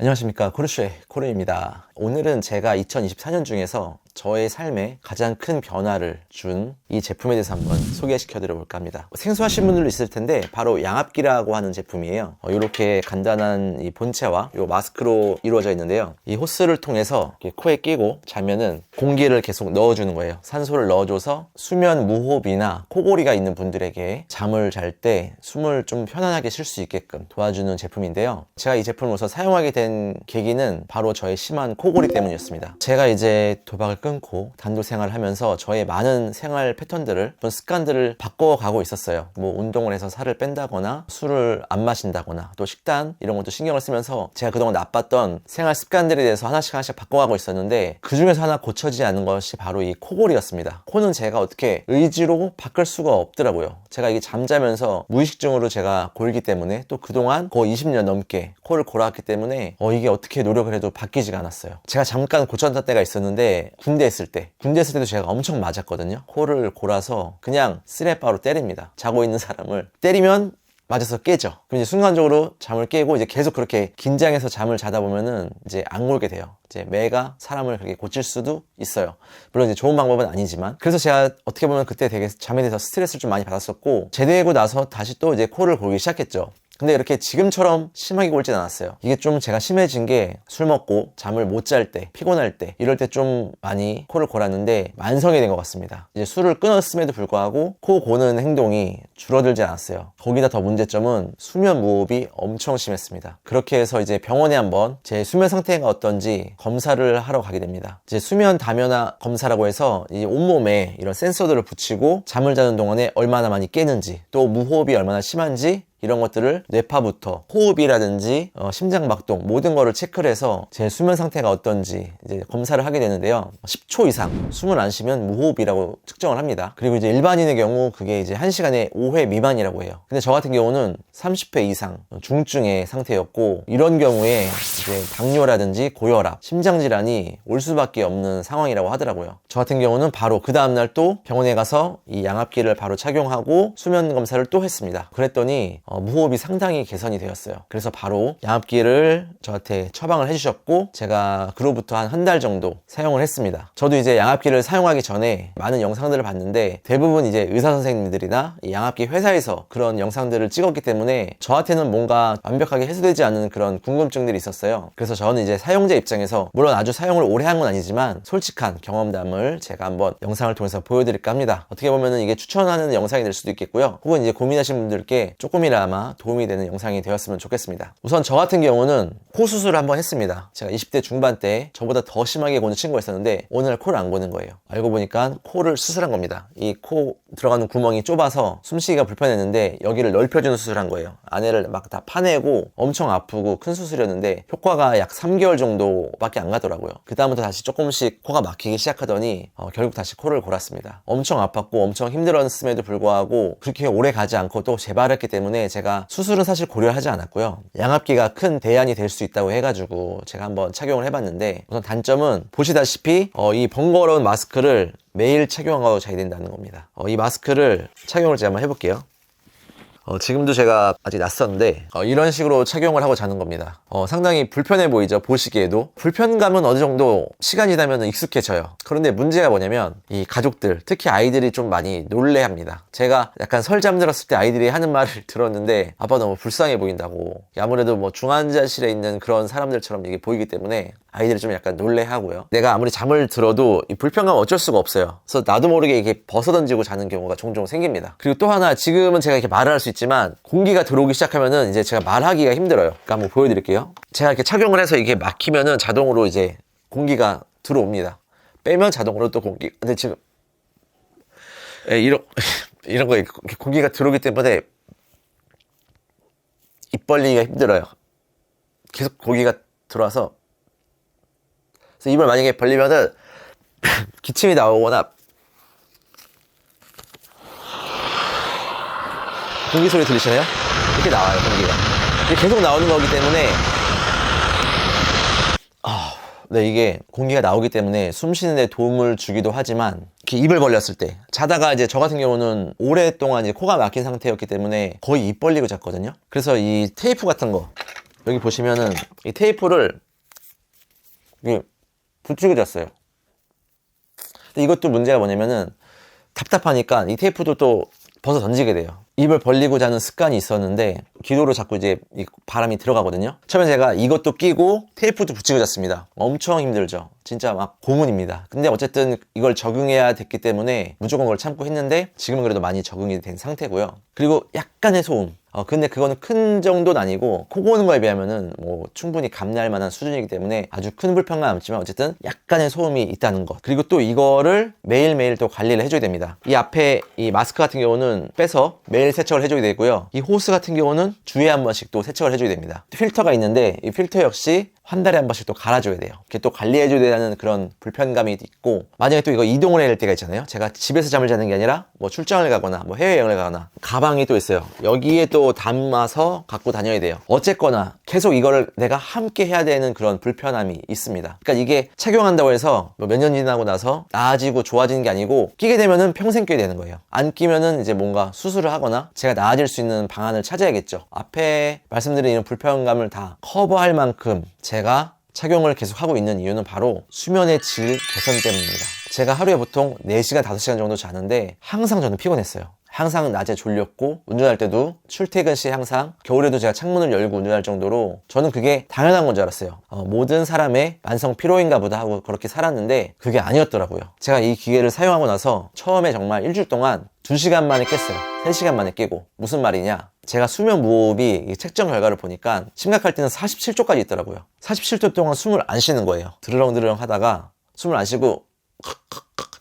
안녕하십니까, 코르쉐 코르입니다. 오늘은 제가 2024년 중에서 저의 삶에 가장 큰 변화를 준 이 제품에 대해서 한번 소개시켜 드려볼까 합니다. 생소하신 분들도 있을 텐데 바로 양압기라고 하는 제품이에요. 이렇게 간단한 이 본체와 이 마스크로 이루어져 있는데요. 이 호스를 통해서 이렇게 코에 끼고 자면은 공기를 계속 넣어주는 거예요. 산소를 넣어줘서 수면 무호흡이나 코골이가 있는 분들에게 잠을 잘 때 숨을 좀 편안하게 쉴 수 있게끔 도와주는 제품인데요. 제가 이 제품을 우선 사용하게 된 계기는 바로 저의 심한 코골이 때문이었습니다. 제가 이제 도박을 끊고 단독 생활을 하면서 저의 많은 생활 패턴들을, 습관들을 바꿔가고 있었어요. 뭐 운동을 해서 살을 뺀다거나 술을 안 마신다거나 또 식단 이런 것도 신경을 쓰면서 제가 그동안 나빴던 생활 습관들에 대해서 하나씩 바꿔가고 있었는데, 그 중에서 하나 고쳐지지 않은 것이 바로 이 코골이였습니다. 코는 제가 어떻게 의지로 바꿀 수가 없더라고요. 제가 이게 잠자면서 무의식적으로 제가 골기 때문에, 또 그동안 거의 20년 넘게 코를 골았기 때문에 이게 어떻게 노력을 해도 바뀌지가 않았어요. 제가 잠깐 고쳤던 때가 있었는데, 군대 있을 때도 제가 엄청 맞았거든요. 코를 골아서 그냥 쓰레빠로 때립니다. 자고 있는 사람을 때리면 맞아서 깨죠. 그럼 이제 순간적으로 잠을 깨고 이제 계속 그렇게 긴장해서 잠을 자다 보면은 이제 안 골게 돼요. 이제 매가 사람을 그렇게 고칠 수도 있어요. 물론 이제 좋은 방법은 아니지만. 그래서 제가 어떻게 보면 그때 되게 잠에 대해서 스트레스를 좀 많이 받았었고, 제대하고 나서 다시 또 이제 코를 골기 시작했죠. 근데 이렇게 지금처럼 심하게 골진 않았어요. 이게 좀 제가 심해진 게 술 먹고 잠을 못 잘 때, 피곤할 때, 이럴 때 좀 많이 코를 골았는데 만성이 된 것 같습니다. 이제 술을 끊었음에도 불구하고 코 고는 행동이 줄어들지 않았어요. 거기다 더 문제점은 수면 무호흡이 엄청 심했습니다. 그렇게 해서 이제 병원에 한번 제 수면 상태가 어떤지 검사를 하러 가게 됩니다. 이제 수면 다면화 검사라고 해서 이 온몸에 이런 센서들을 붙이고 잠을 자는 동안에 얼마나 많이 깨는지, 또 무호흡이 얼마나 심한지, 이런 것들을 뇌파부터 호흡이라든지 심장박동 모든 거를 체크를 해서 제 수면 상태가 어떤지 이제 검사를 하게 되는데요. 10초 이상 숨을 안 쉬면 무호흡이라고 측정을 합니다. 그리고 이제 일반인의 경우 그게 이제 1시간에 5회 미만이라고 해요. 근데 저 같은 경우는 30회 이상 중증의 상태였고, 이런 경우에 이제 당뇨라든지 고혈압, 심장질환이 올 수밖에 없는 상황이라고 하더라고요. 저 같은 경우는 바로 그 다음날 또 병원에 가서 이 양압기를 바로 착용하고 수면 검사를 또 했습니다. 그랬더니 무호흡이 상당히 개선이 되었어요. 그래서 바로 양압기를 저한테 처방을 해주셨고, 제가 그로부터 한 달 정도 사용을 했습니다. 저도 이제 양압기를 사용하기 전에 많은 영상들을 봤는데, 대부분 이제 의사 선생님들이나 이 양압기 회사에서 그런 영상들을 찍었기 때문에 저한테는 뭔가 완벽하게 해소되지 않는 그런 궁금증들이 있었어요. 그래서 저는 이제 사용자 입장에서, 물론 아주 사용을 오래 한 건 아니지만 솔직한 경험담을 제가 한번 영상을 통해서 보여드릴까 합니다. 어떻게 보면은 이게 추천하는 영상이 될 수도 있겠고요, 혹은 이제 고민하시는 분들께 조금이나마 도움이 되는 영상이 되었으면 좋겠습니다. 우선 저 같은 경우는 코 수술을 한번 했습니다. 제가 20대 중반 때 저보다 더 심하게 고는 친구가 있었는데 어느 날 코를 안 고는 거예요. 알고 보니까 코를 수술한 겁니다. 이 코 들어가는 구멍이 좁아서 숨쉬기가 불편했는데 여기를 넓혀주는 수술한 거예요. 안에를 막 다 파내고 엄청 아프고 큰 수술이었는데 효과가 약 3개월 정도밖에 안 가더라고요. 그 다음부터 다시 조금씩 코가 막히기 시작하더니 결국 다시 코를 골았습니다. 엄청 아팠고 엄청 힘들었음에도 불구하고 그렇게 오래 가지 않고 또 재발했기 때문에 제가 수술은 사실 고려하지 않았고요. 양압기가 큰 대안이 될 수 있다고 해가지고 제가 한번 착용을 해봤는데, 우선 단점은 보시다시피 이 번거로운 마스크를 매일 착용하고 자야 된다는 겁니다. 이 마스크를 착용을 제가 한번 해볼게요. 지금도 제가 아직 낯선데 이런 식으로 착용을 하고 자는 겁니다. 상당히 불편해 보이죠, 보시기에도. 불편감은 어느 정도 시간이 지나면 익숙해져요. 그런데 문제가 뭐냐면 이 가족들, 특히 아이들이 좀 많이 놀래합니다. 제가 약간 설 잠들었을 때 아이들이 하는 말을 들었는데, 아빠 너무 불쌍해 보인다고. 아무래도 뭐 중환자실에 있는 그런 사람들처럼 이게 보이기 때문에 아이들이 좀 약간 놀래하고요. 내가 아무리 잠을 들어도 이 불편감 어쩔 수가 없어요. 그래서 나도 모르게 이렇게 벗어던지고 자는 경우가 종종 생깁니다. 그리고 또 하나, 지금은 제가 이렇게 말을 할 수 있지만 공기가 들어오기 시작하면은 이제 제가 말하기가 힘들어요. 그러니까 한번 보여드릴게요. 제가 이렇게 착용을 해서 이게 막히면은 자동으로 이제 공기가 들어옵니다. 빼면 자동으로 또 공기. 근데 지금 이런 거 공기가 들어오기 때문에 입 벌리기가 힘들어요. 계속 공기가 들어와서. 그래서 입을 만약에 벌리면은 기침이 나오거나 공기 소리 들리시나요? 이렇게 나와요, 공기가. 이게 계속 나오는 거기 때문에 네, 이게 공기가 나오기 때문에 숨 쉬는 데 도움을 주기도 하지만, 이렇게 입을 벌렸을 때 자다가 이제 저 같은 경우는 오랫동안 이제 코가 막힌 상태였기 때문에 거의 입 벌리고 잤거든요. 그래서 이 테이프 같은 거 여기 보시면은 이 테이프를 이게 붙이게졌어요. 근데 이것도 문제가 뭐냐면은 답답하니까 이 테이프도 또 벗어 던지게 돼요. 입을 벌리고 자는 습관이 있었는데 귀로로 자꾸 이제 바람이 들어가거든요. 처음에 제가 이것도 끼고 테이프도 붙이고 잤습니다. 엄청 힘들죠. 진짜 막 고문입니다. 근데 어쨌든 이걸 적응해야 됐기 때문에 무조건 그걸 참고 했는데 지금은 그래도 많이 적응이 된 상태고요. 그리고 약간의 소음. 근데 그거는 큰 정도는 아니고 코 고는 거에 비하면은 뭐 충분히 감내할 만한 수준이기 때문에 아주 큰 불편감은 없지만 어쨌든 약간의 소음이 있다는 것. 그리고 또 이거를 매일매일 또 관리를 해줘야 됩니다. 이 앞에 이 마스크 같은 경우는 빼서 매일 세척을 해줘야 되고요. 이 호스 같은 경우는 주에 한 번씩 또 세척을 해줘야 됩니다. 필터가 있는데 이 필터 역시 한 달에 한 번씩 또 갈아줘야 돼요. 이렇게 또 관리해줘야 되는 그런 불편감이 있고, 만약에 또 이거 이동을 해야 될 때가 있잖아요. 제가 집에서 잠을 자는 게 아니라 뭐 출장을 가거나 뭐 해외여행을 가거나 가방이 또 있어요. 여기에 또 담아서 갖고 다녀야 돼요. 어쨌거나 계속 이거를 내가 함께 해야 되는 그런 불편함이 있습니다. 그러니까 이게 착용한다고 해서 뭐 몇 년 지나고 나서 나아지고 좋아지는 게 아니고 끼게 되면은 평생 껴야 되는 거예요. 안 끼면은 이제 뭔가 수술을 하거나 제가 나아질 수 있는 방안을 찾아야겠죠. 앞에 말씀드린 이런 불편감을 다 커버할 만큼 제가 착용을 계속 하고 있는 이유는 바로 수면의 질 개선 때문입니다. 제가 하루에 보통 4시간, 5시간 정도 자는데 항상 저는 피곤했어요. 항상 낮에 졸렸고 운전할 때도 출퇴근 시 항상 겨울에도 제가 창문을 열고 운전할 정도로 저는 그게 당연한 건 줄 알았어요. 모든 사람의 만성 피로인가 보다 하고 그렇게 살았는데 그게 아니었더라고요. 제가 이 기계를 사용하고 나서 처음에 정말 일주일 동안 2시간 만에 깼어요. 3시간 만에 깨고. 무슨 말이냐, 제가 수면 무호흡이 책정 결과를 보니까 심각할 때는 47초까지 있더라고요. 47초 동안 숨을 안 쉬는 거예요. 드르렁드르렁 하다가 숨을 안 쉬고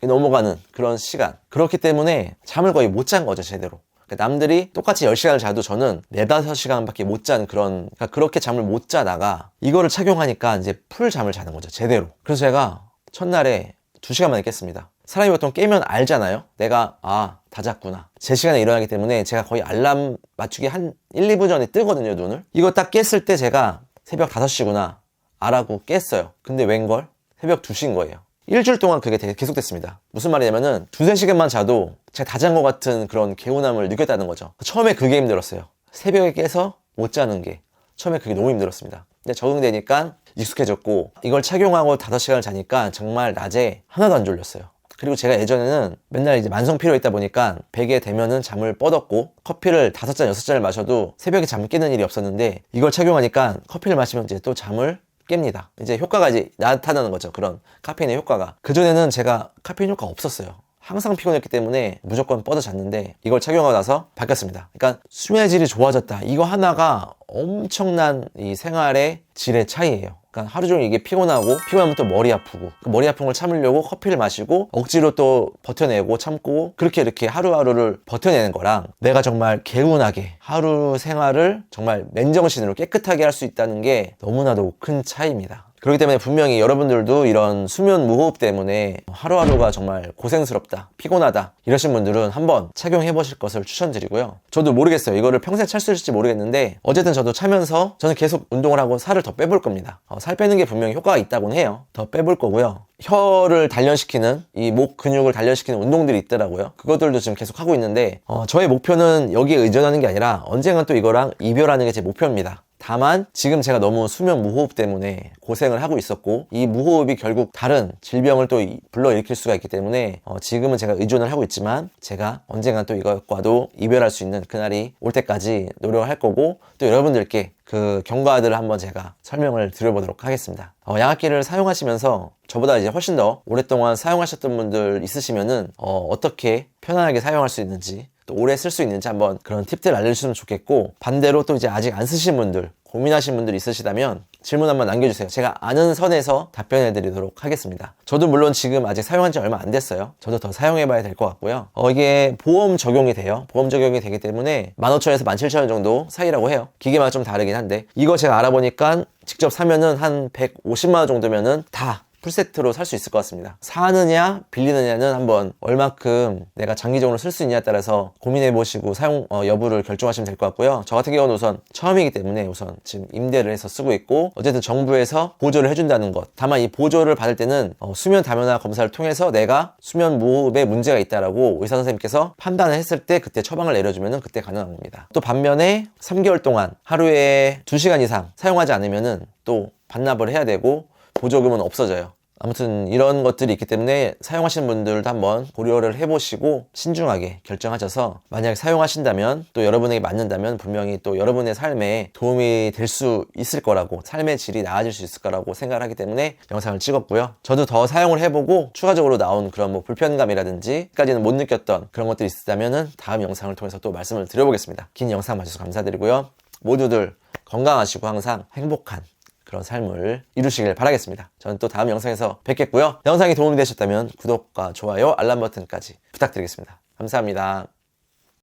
넘어가는 그런 시간. 그렇기 때문에 잠을 거의 못 잔 거죠, 제대로. 남들이 똑같이 10시간을 자도 저는 4, 5시간밖에 못 잔 그러니까 그렇게 잠을 못 자다가 이거를 착용하니까 이제 풀 잠을 자는 거죠, 제대로. 그래서 제가 첫날에 2시간 만에 깼습니다. 사람이 보통 깨면 알잖아요. 내가 다 잤구나. 제 시간에 일어나기 때문에 제가 거의 알람 맞추기 한 1, 2분 전에 뜨거든요, 눈을. 이거 딱 깼을 때 제가 새벽 5시구나 알아고 깼어요. 근데 웬걸? 새벽 2시인 거예요. 일주일 동안 그게 계속됐습니다. 무슨 말이냐면은 2, 3시간만 자도 제가 다 잔 것 같은 그런 개운함을 느꼈다는 거죠. 처음에 그게 힘들었어요. 새벽에 깨서 못 자는 게 처음에 그게 너무 힘들었습니다. 근데 적응되니까 익숙해졌고 이걸 착용하고 5시간을 자니까 정말 낮에 하나도 안 졸렸어요. 그리고 제가 예전에는 맨날 이제 만성 피로 있다 보니까 베개 되면은 잠을 뻗었고 커피를 5잔, 6잔을 마셔도 새벽에 잠 깨는 일이 없었는데 이걸 착용하니까 커피를 마시면 이제 또 잠을 깹니다. 이제 효과가 이제 나타나는 거죠. 그런 카페인의 효과가. 그전에는 제가 카페인 효과가 없었어요. 항상 피곤했기 때문에 무조건 뻗어 잤는데 이걸 착용하고 나서 바뀌었습니다. 그러니까 수면의 질이 좋아졌다. 이거 하나가 엄청난 이 생활의 질의 차이예요. 그러니까 하루 종일 이게 피곤하고 피곤하면 또 머리 아프고 그 머리 아픈 걸 참으려고 커피를 마시고 억지로 또 버텨내고 참고 그렇게 이렇게 하루하루를 버텨내는 거랑 내가 정말 개운하게 하루 생활을 정말 맨정신으로 깨끗하게 할 수 있다는 게 너무나도 큰 차이입니다. 그렇기 때문에 분명히 여러분들도 이런 수면 무호흡 때문에 하루하루가 정말 고생스럽다, 피곤하다 이러신 분들은 한번 착용해 보실 것을 추천드리고요. 저도 모르겠어요. 이거를 평생 찰 수 있을지 모르겠는데 어쨌든 저도 차면서 저는 계속 운동을 하고 살을 더 빼볼 겁니다. 살 빼는 게 분명히 효과가 있다고는 해요. 더 빼볼 거고요. 혀를 단련시키는 이 목 근육을 단련시키는 운동들이 있더라고요. 그것들도 지금 계속 하고 있는데 저의 목표는 여기에 의존하는 게 아니라 언젠간 또 이거랑 이별하는 게 제 목표입니다. 다만 지금 제가 너무 수면 무호흡 때문에 고생을 하고 있었고 이 무호흡이 결국 다른 질병을 또 불러일으킬 수가 있기 때문에 지금은 제가 의존을 하고 있지만 제가 언젠간 또 이것과도 이별할 수 있는 그날이 올 때까지 노력을 할 거고 또 여러분들께 그 경과들을 한번 제가 설명을 드려보도록 하겠습니다. 양압기를 사용하시면서 저보다 이제 훨씬 더 오랫동안 사용하셨던 분들 있으시면은 어떻게 편안하게 사용할 수 있는지 또 오래 쓸 수 있는지 한번 그런 팁들 알려주시면 좋겠고 반대로 또 이제 아직 안 쓰신 분들 고민하신 분들 있으시다면 질문 한번 남겨주세요. 제가 아는 선에서 답변해 드리도록 하겠습니다. 저도 물론 지금 아직 사용한 지 얼마 안 됐어요. 저도 더 사용해 봐야 될 것 같고요. 이게 보험 적용이 돼요. 보험 적용이 되기 때문에 15,000원에서 17,000원 정도 사이라고 해요. 기계마다 좀 다르긴 한데 이거 제가 알아보니까 직접 사면은 한 150만 원 정도면은 다 풀세트로 살 수 있을 것 같습니다. 사느냐 빌리느냐는 한번 얼마큼 내가 장기적으로 쓸 수 있냐에 따라서 고민해 보시고 사용 여부를 결정하시면 될 것 같고요. 저 같은 경우는 우선 처음이기 때문에 우선 지금 임대를 해서 쓰고 있고, 어쨌든 정부에서 보조를 해준다는 것, 다만 이 보조를 받을 때는 수면 다면화 검사를 통해서 내가 수면 무호흡에 문제가 있다라고 의사 선생님께서 판단을 했을 때 그때 처방을 내려주면 그때 가능한 겁니다. 또 반면에 3개월 동안 하루에 2시간 이상 사용하지 않으면은 또 반납을 해야 되고 보조금은 없어져요. 아무튼 이런 것들이 있기 때문에 사용하시는 분들도 한번 고려를 해보시고 신중하게 결정하셔서, 만약에 사용하신다면 또 여러분에게 맞는다면 분명히 또 여러분의 삶에 도움이 될 수 있을 거라고, 삶의 질이 나아질 수 있을 거라고 생각을 하기 때문에 영상을 찍었고요. 저도 더 사용을 해보고 추가적으로 나온 그런 뭐 불편감이라든지 까지는 못 느꼈던 그런 것들이 있다면은 다음 영상을 통해서 또 말씀을 드려보겠습니다. 긴 영상 봐주셔서 감사드리고요. 모두들 건강하시고 항상 행복한 그런 삶을 이루시길 바라겠습니다. 저는 또 다음 영상에서 뵙겠고요. 영상이 도움이 되셨다면 구독과 좋아요, 알람 버튼까지 부탁드리겠습니다. 감사합니다.